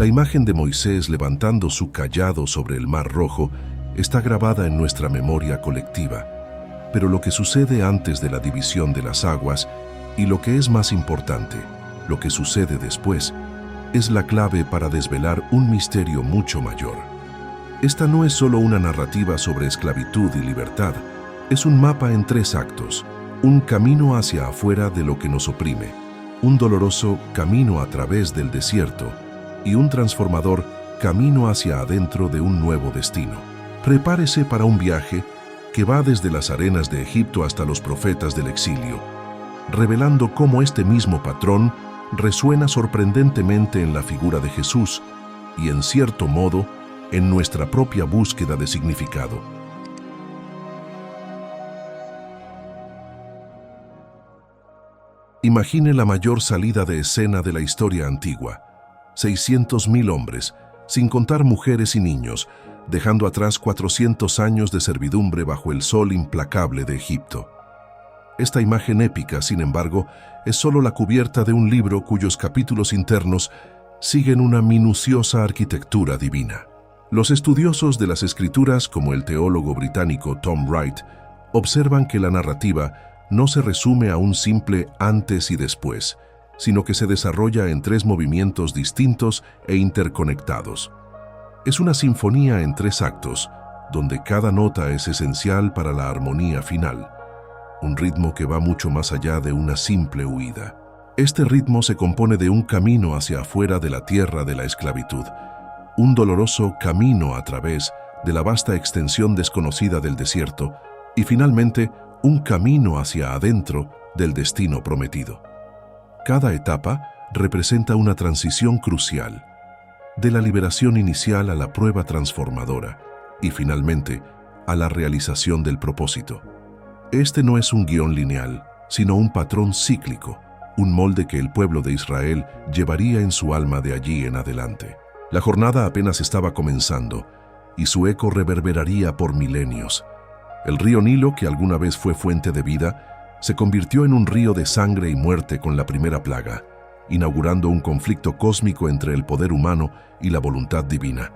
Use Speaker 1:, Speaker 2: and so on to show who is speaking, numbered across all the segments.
Speaker 1: La imagen de Moisés levantando su cayado sobre el Mar Rojo está grabada en nuestra memoria colectiva. Pero lo que sucede antes de la división de las aguas y lo que es más importante, lo que sucede después, es la clave para desvelar un misterio mucho mayor. Esta no es solo una narrativa sobre esclavitud y libertad, es un mapa en 3 actos, un camino hacia afuera de lo que nos oprime, un doloroso camino a través del desierto y un transformador camino hacia adentro de un nuevo destino. Prepárese para un viaje que va desde las arenas de Egipto hasta los profetas del exilio, revelando cómo este mismo patrón resuena sorprendentemente en la figura de Jesús y, en cierto modo, en nuestra propia búsqueda de significado. Imagine la mayor salida de escena de la historia antigua. 600.000 hombres, sin contar mujeres y niños, dejando atrás 400 años de servidumbre bajo el sol implacable de Egipto. Esta imagen épica, sin embargo, es solo la cubierta de un libro cuyos capítulos internos siguen una minuciosa arquitectura divina. Los estudiosos de las Escrituras, como el teólogo británico Tom Wright, observan que la narrativa no se resume a un simple antes y después, sino que se desarrolla en 3 movimientos distintos e interconectados. Es una sinfonía en 3 actos, donde cada nota es esencial para la armonía final, un ritmo que va mucho más allá de una simple huida. Este ritmo se compone de un camino hacia afuera de la tierra de la esclavitud, un doloroso camino a través de la vasta extensión desconocida del desierto y finalmente un camino hacia adentro del destino prometido. Cada etapa representa una transición crucial, de la liberación inicial a la prueba transformadora y finalmente a la realización del propósito. Este no es un guión lineal, sino un patrón cíclico, un molde que el pueblo de Israel llevaría en su alma de allí en adelante. La jornada apenas estaba comenzando y su eco reverberaría por milenios. El río Nilo, que alguna vez fue fuente de vida, se convirtió en un río de sangre y muerte con la primera plaga, inaugurando un conflicto cósmico entre el poder humano y la voluntad divina.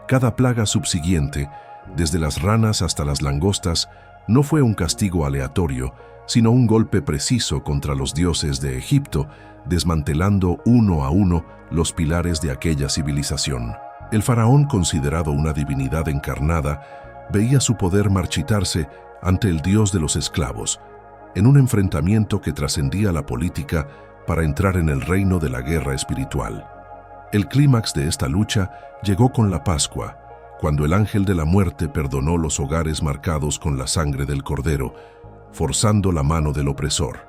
Speaker 1: Cada plaga subsiguiente, desde las ranas hasta las langostas, no fue un castigo aleatorio, sino un golpe preciso contra los dioses de Egipto, desmantelando uno a uno los pilares de aquella civilización. El faraón, considerado una divinidad encarnada, veía su poder marchitarse ante el dios de los esclavos, en un enfrentamiento que trascendía la política para entrar en el reino de la guerra espiritual. El clímax de esta lucha llegó con la Pascua, cuando el ángel de la muerte perdonó los hogares marcados con la sangre del Cordero, forzando la mano del opresor.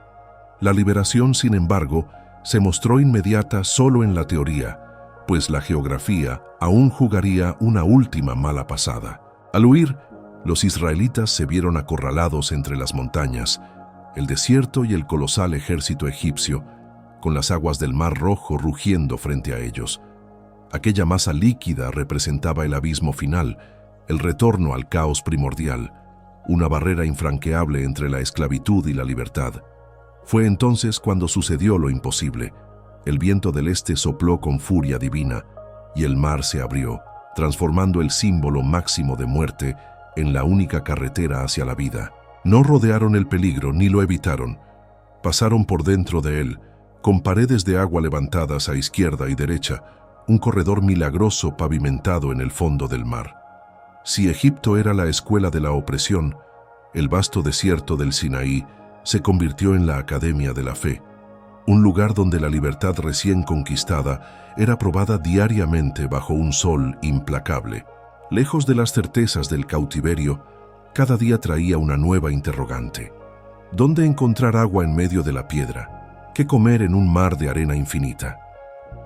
Speaker 1: La liberación, sin embargo, se mostró inmediata solo en la teoría, pues la geografía aún jugaría una última mala pasada. Al huir, los israelitas se vieron acorralados entre las montañas, el desierto y el colosal ejército egipcio, con las aguas del Mar Rojo rugiendo frente a ellos. Aquella masa líquida representaba el abismo final, el retorno al caos primordial, una barrera infranqueable entre la esclavitud y la libertad. Fue entonces cuando sucedió lo imposible. El viento del este sopló con furia divina y el mar se abrió, transformando el símbolo máximo de muerte en la única carretera hacia la vida. No rodearon el peligro ni lo evitaron. Pasaron por dentro de él, con paredes de agua levantadas a izquierda y derecha, un corredor milagroso pavimentado en el fondo del mar. Si Egipto era la escuela de la opresión, el vasto desierto del Sinaí se convirtió en la academia de la fe, un lugar donde la libertad recién conquistada era probada diariamente bajo un sol implacable. Lejos de las certezas del cautiverio, cada día traía una nueva interrogante. ¿Dónde encontrar agua en medio de la piedra? ¿Qué comer en un mar de arena infinita?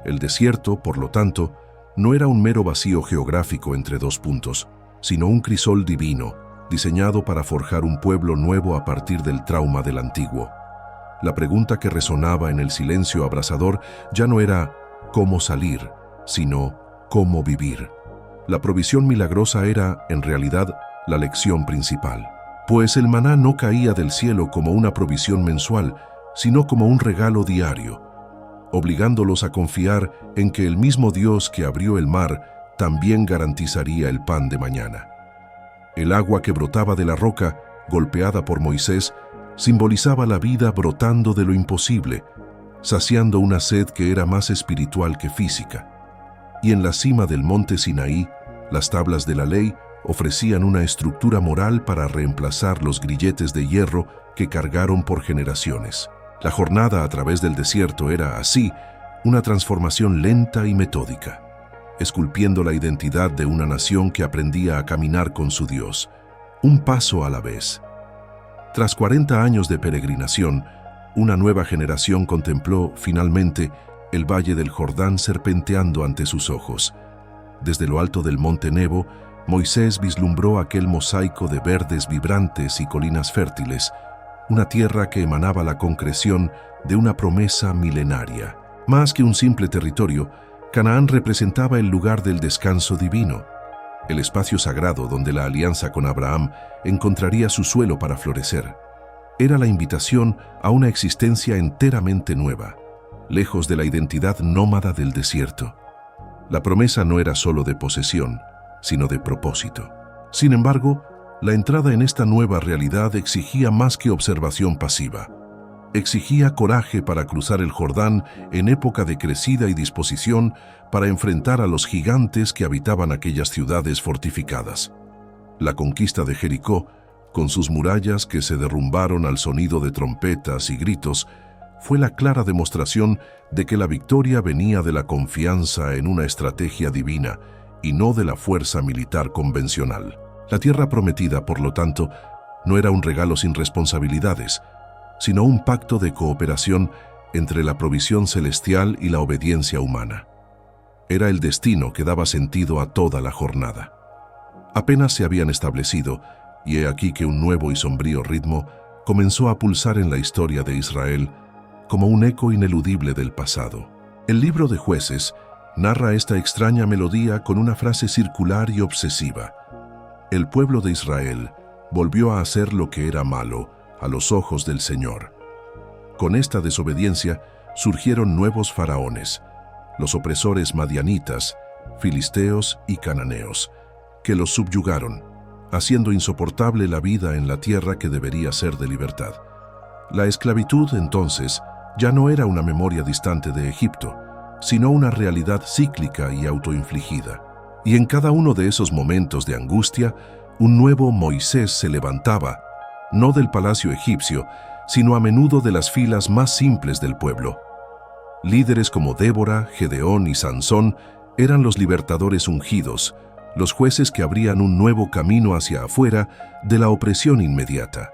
Speaker 1: El desierto, por lo tanto, no era un mero vacío geográfico entre 2 puntos, sino un crisol divino, diseñado para forjar un pueblo nuevo a partir del trauma del antiguo. La pregunta que resonaba en el silencio abrasador ya no era «¿cómo salir?», sino «¿cómo vivir?». La provisión milagrosa era, en realidad, la lección principal, pues el maná no caía del cielo como una provisión mensual, sino como un regalo diario, obligándolos a confiar en que el mismo Dios que abrió el mar también garantizaría el pan de mañana. El agua que brotaba de la roca, golpeada por Moisés, simbolizaba la vida brotando de lo imposible, saciando una sed que era más espiritual que física. Y en la cima del monte Sinaí, las tablas de la ley ofrecían una estructura moral para reemplazar los grilletes de hierro que cargaron por generaciones. La jornada a través del desierto era, así, una transformación lenta y metódica, esculpiendo la identidad de una nación que aprendía a caminar con su Dios, un paso a la vez. Tras 40 años de peregrinación, una nueva generación contempló, finalmente, el valle del Jordán serpenteando ante sus ojos. Desde lo alto del monte Nebo, Moisés vislumbró aquel mosaico de verdes vibrantes y colinas fértiles, una tierra que emanaba la concreción de una promesa milenaria. Más que un simple territorio, Canaán representaba el lugar del descanso divino, el espacio sagrado donde la alianza con Abraham encontraría su suelo para florecer. Era la invitación a una existencia enteramente nueva, lejos de la identidad nómada del desierto. La promesa no era solo de posesión, sino de propósito. Sin embargo, la entrada en esta nueva realidad exigía más que observación pasiva. Exigía coraje para cruzar el Jordán en época de crecida y disposición para enfrentar a los gigantes que habitaban aquellas ciudades fortificadas. La conquista de Jericó, con sus murallas que se derrumbaron al sonido de trompetas y gritos, fue la clara demostración de que la victoria venía de la confianza en una estrategia divina y no de la fuerza militar convencional. La tierra prometida, por lo tanto, no era un regalo sin responsabilidades, sino un pacto de cooperación entre la provisión celestial y la obediencia humana. Era el destino que daba sentido a toda la jornada. Apenas se habían establecido, y he aquí que un nuevo y sombrío ritmo comenzó a pulsar en la historia de Israel como un eco ineludible del pasado. El libro de Jueces narra esta extraña melodía con una frase circular y obsesiva. El pueblo de Israel volvió a hacer lo que era malo a los ojos del Señor. Con esta desobediencia surgieron nuevos faraones, los opresores madianitas, filisteos y cananeos, que los subyugaron, haciendo insoportable la vida en la tierra que debería ser de libertad. La esclavitud, entonces, ya no era una memoria distante de Egipto, sino una realidad cíclica y autoinfligida. Y en cada uno de esos momentos de angustia, un nuevo Moisés se levantaba, no del palacio egipcio, sino a menudo de las filas más simples del pueblo. Líderes como Débora, Gedeón y Sansón eran los libertadores ungidos, los jueces que abrían un nuevo camino hacia afuera de la opresión inmediata.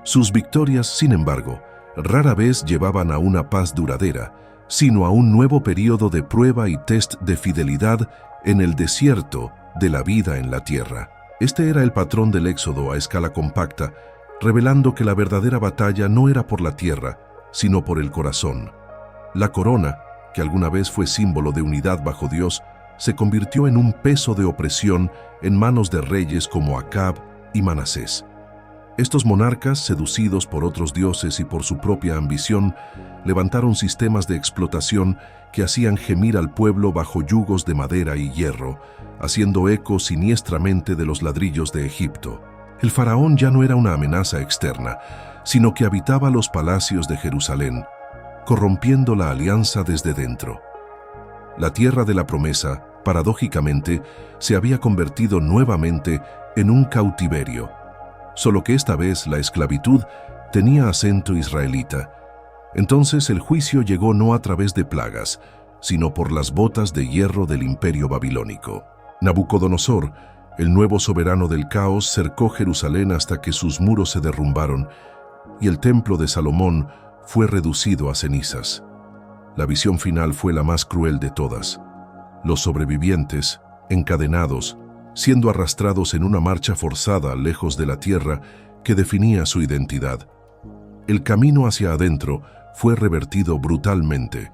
Speaker 1: Sus victorias, sin embargo, rara vez llevaban a una paz duradera, sino a un nuevo periodo de prueba y test de fidelidad en el desierto de la vida en la tierra. Este era el patrón del éxodo a escala compacta, revelando que la verdadera batalla no era por la tierra, sino por el corazón. La corona, que alguna vez fue símbolo de unidad bajo Dios, se convirtió en un peso de opresión en manos de reyes como Acab y Manasés. Estos monarcas, seducidos por otros dioses y por su propia ambición, levantaron sistemas de explotación que hacían gemir al pueblo bajo yugos de madera y hierro, haciendo eco siniestramente de los ladrillos de Egipto. El faraón ya no era una amenaza externa, sino que habitaba los palacios de Jerusalén, corrompiendo la alianza desde dentro. La tierra de la promesa, paradójicamente, se había convertido nuevamente en un cautiverio, solo que esta vez la esclavitud tenía acento israelita. Entonces el juicio llegó no a través de plagas, sino por las botas de hierro del imperio babilónico. Nabucodonosor, el nuevo soberano del caos, cercó Jerusalén hasta que sus muros se derrumbaron y el templo de Salomón fue reducido a cenizas. La visión final fue la más cruel de todas. Los sobrevivientes, encadenados, siendo arrastrados en una marcha forzada lejos de la tierra que definía su identidad. El camino hacia adentro fue revertido brutalmente.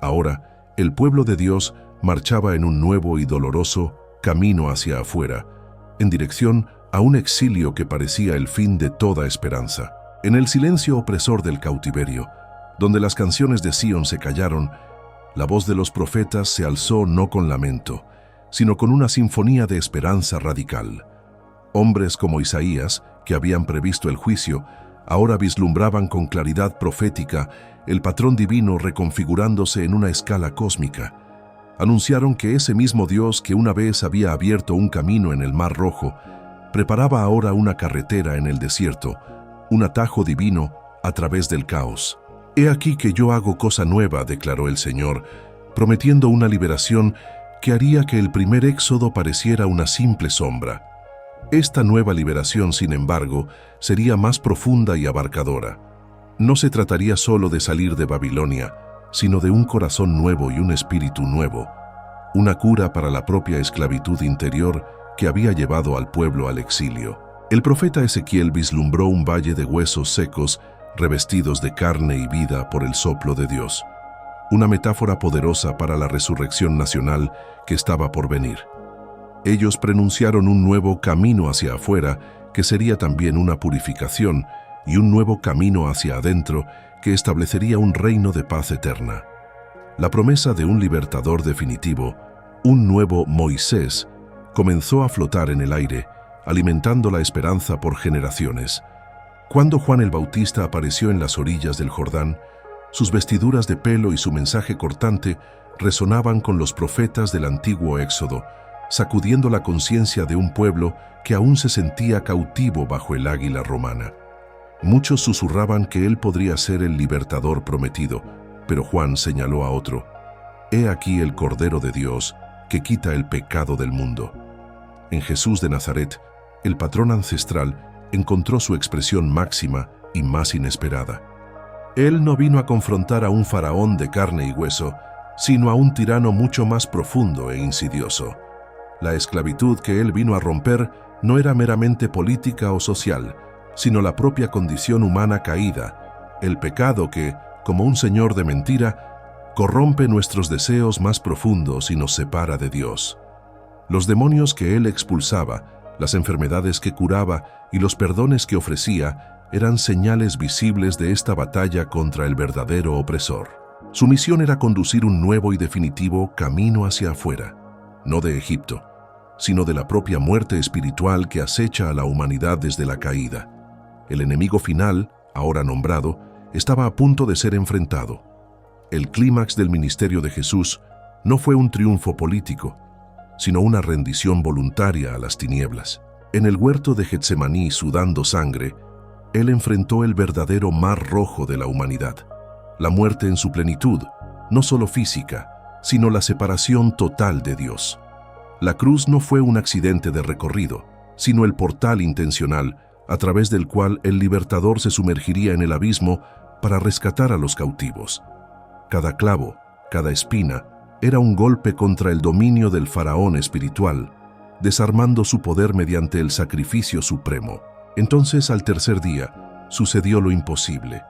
Speaker 1: Ahora, el pueblo de Dios marchaba en un nuevo y doloroso camino hacia afuera, en dirección a un exilio que parecía el fin de toda esperanza. En el silencio opresor del cautiverio, donde las canciones de Sión se callaron, la voz de los profetas se alzó no con lamento, sino con una sinfonía de esperanza radical. Hombres como Isaías, que habían previsto el juicio, ahora vislumbraban con claridad profética el patrón divino reconfigurándose en una escala cósmica. Anunciaron que ese mismo Dios que una vez había abierto un camino en el Mar Rojo, preparaba ahora una carretera en el desierto, un atajo divino a través del caos. «He aquí que yo hago cosa nueva», declaró el Señor, prometiendo una liberación que haría que el primer éxodo pareciera una simple sombra. Esta nueva liberación, sin embargo, sería más profunda y abarcadora. No se trataría solo de salir de Babilonia, sino de un corazón nuevo y un espíritu nuevo, una cura para la propia esclavitud interior que había llevado al pueblo al exilio. El profeta Ezequiel vislumbró un valle de huesos secos revestidos de carne y vida por el soplo de Dios, una metáfora poderosa para la resurrección nacional que estaba por venir. Ellos pronunciaron un nuevo camino hacia afuera, que sería también una purificación, y un nuevo camino hacia adentro, que establecería un reino de paz eterna. La promesa de un libertador definitivo, un nuevo Moisés, comenzó a flotar en el aire, alimentando la esperanza por generaciones. Cuando Juan el Bautista apareció en las orillas del Jordán, sus vestiduras de pelo y su mensaje cortante resonaban con los profetas del antiguo Éxodo, sacudiendo la conciencia de un pueblo que aún se sentía cautivo bajo el águila romana. Muchos susurraban que él podría ser el libertador prometido, pero Juan señaló a otro: «He aquí el Cordero de Dios que quita el pecado del mundo». En Jesús de Nazaret, el patrón ancestral encontró su expresión máxima y más inesperada. Él no vino a confrontar a un faraón de carne y hueso, sino a un tirano mucho más profundo e insidioso. La esclavitud que él vino a romper no era meramente política o social, sino la propia condición humana caída, el pecado que, como un señor de mentira, corrompe nuestros deseos más profundos y nos separa de Dios. Los demonios que él expulsaba, las enfermedades que curaba y los perdones que ofrecía eran señales visibles de esta batalla contra el verdadero opresor. Su misión era conducir un nuevo y definitivo camino hacia afuera, no de Egipto, sino de la propia muerte espiritual que acecha a la humanidad desde la caída. El enemigo final, ahora nombrado, estaba a punto de ser enfrentado. El clímax del ministerio de Jesús no fue un triunfo político, sino una rendición voluntaria a las tinieblas. En el huerto de Getsemaní, sudando sangre, él enfrentó el verdadero mar rojo de la humanidad, la muerte en su plenitud, no solo física, sino la separación total de Dios. La cruz no fue un accidente de recorrido, sino el portal intencional a través del cual el libertador se sumergiría en el abismo para rescatar a los cautivos. Cada clavo, cada espina, era un golpe contra el dominio del faraón espiritual, desarmando su poder mediante el sacrificio supremo. Entonces, al tercer día, sucedió lo imposible.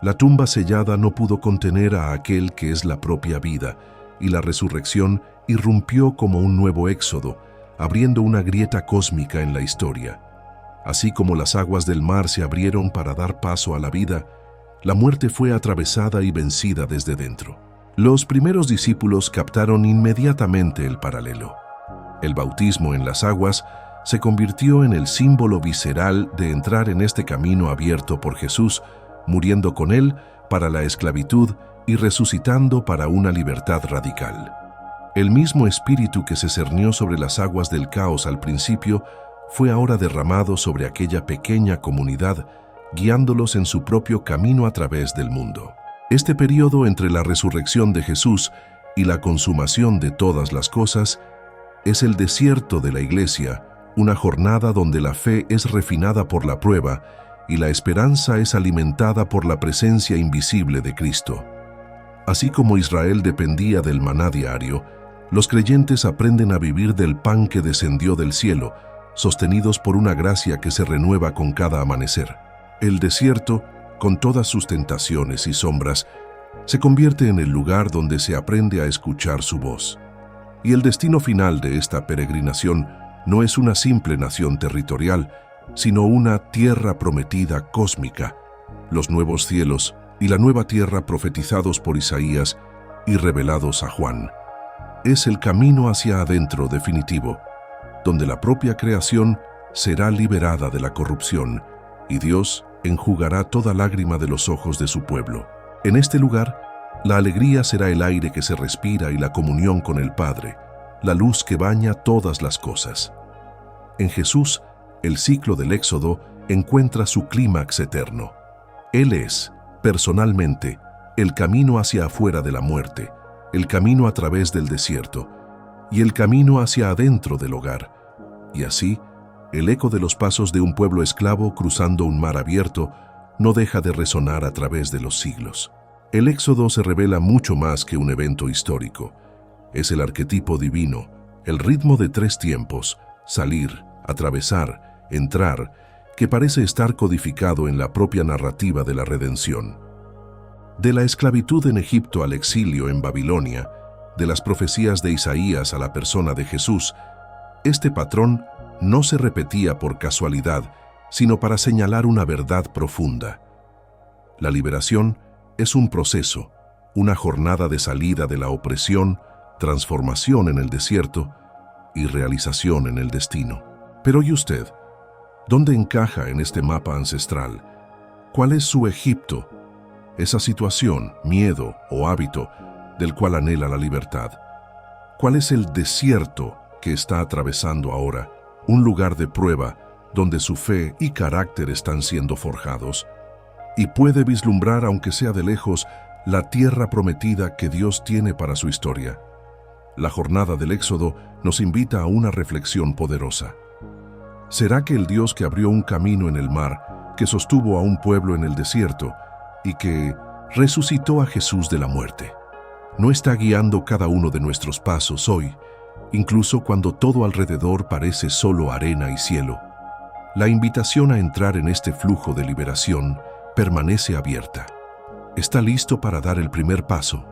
Speaker 1: La tumba sellada no pudo contener a aquel que es la propia vida, y la resurrección irrumpió como un nuevo éxodo, abriendo una grieta cósmica en la historia. Así como las aguas del mar se abrieron para dar paso a la vida, la muerte fue atravesada y vencida desde dentro. Los primeros discípulos captaron inmediatamente el paralelo. El bautismo en las aguas se convirtió en el símbolo visceral de entrar en este camino abierto por Jesús, muriendo con él para la esclavitud y resucitando para una libertad radical. El mismo espíritu que se cernió sobre las aguas del caos al principio fue ahora derramado sobre aquella pequeña comunidad, guiándolos en su propio camino a través del mundo. Este periodo entre la resurrección de Jesús y la consumación de todas las cosas es el desierto de la Iglesia, una jornada donde la fe es refinada por la prueba y la esperanza es alimentada por la presencia invisible de Cristo. Así como Israel dependía del maná diario, los creyentes aprenden a vivir del pan que descendió del cielo, sostenidos por una gracia que se renueva con cada amanecer. El desierto, con todas sus tentaciones y sombras, se convierte en el lugar donde se aprende a escuchar su voz. Y el destino final de esta peregrinación no es una simple nación territorial, sino una tierra prometida cósmica, los nuevos cielos y la nueva tierra profetizados por Isaías y revelados a Juan. Es el camino hacia adentro definitivo, donde la propia creación será liberada de la corrupción y Dios enjugará toda lágrima de los ojos de su pueblo. En este lugar, la alegría será el aire que se respira y la comunión con el Padre, la luz que baña todas las cosas. En Jesús, el ciclo del Éxodo encuentra su clímax eterno. Él es, personalmente, el camino hacia afuera de la muerte, el camino a través del desierto y el camino hacia adentro del hogar. Y así, el eco de los pasos de un pueblo esclavo cruzando un mar abierto no deja de resonar a través de los siglos. El Éxodo se revela mucho más que un evento histórico. Es el arquetipo divino, el ritmo de 3 tiempos, salir, atravesar, entrar, que parece estar codificado en la propia narrativa de la redención. De la esclavitud en Egipto al exilio en Babilonia, de las profecías de Isaías a la persona de Jesús, este patrón no se repetía por casualidad, sino para señalar una verdad profunda. La liberación es un proceso, una jornada de salida de la opresión, transformación en el desierto y realización en el destino. Pero ¿y usted? ¿Dónde encaja en este mapa ancestral? ¿Cuál es su Egipto? Esa situación, miedo o hábito del cual anhela la libertad. ¿Cuál es el desierto que está atravesando ahora? Un lugar de prueba donde su fe y carácter están siendo forjados. Y puede vislumbrar, aunque sea de lejos, la tierra prometida que Dios tiene para su historia. La jornada del Éxodo nos invita a una reflexión poderosa. ¿Será que el Dios que abrió un camino en el mar, que sostuvo a un pueblo en el desierto y que resucitó a Jesús de la muerte, no está guiando cada uno de nuestros pasos hoy, incluso cuando todo alrededor parece solo arena y cielo? La invitación a entrar en este flujo de liberación permanece abierta. ¿Está listo para dar el primer paso?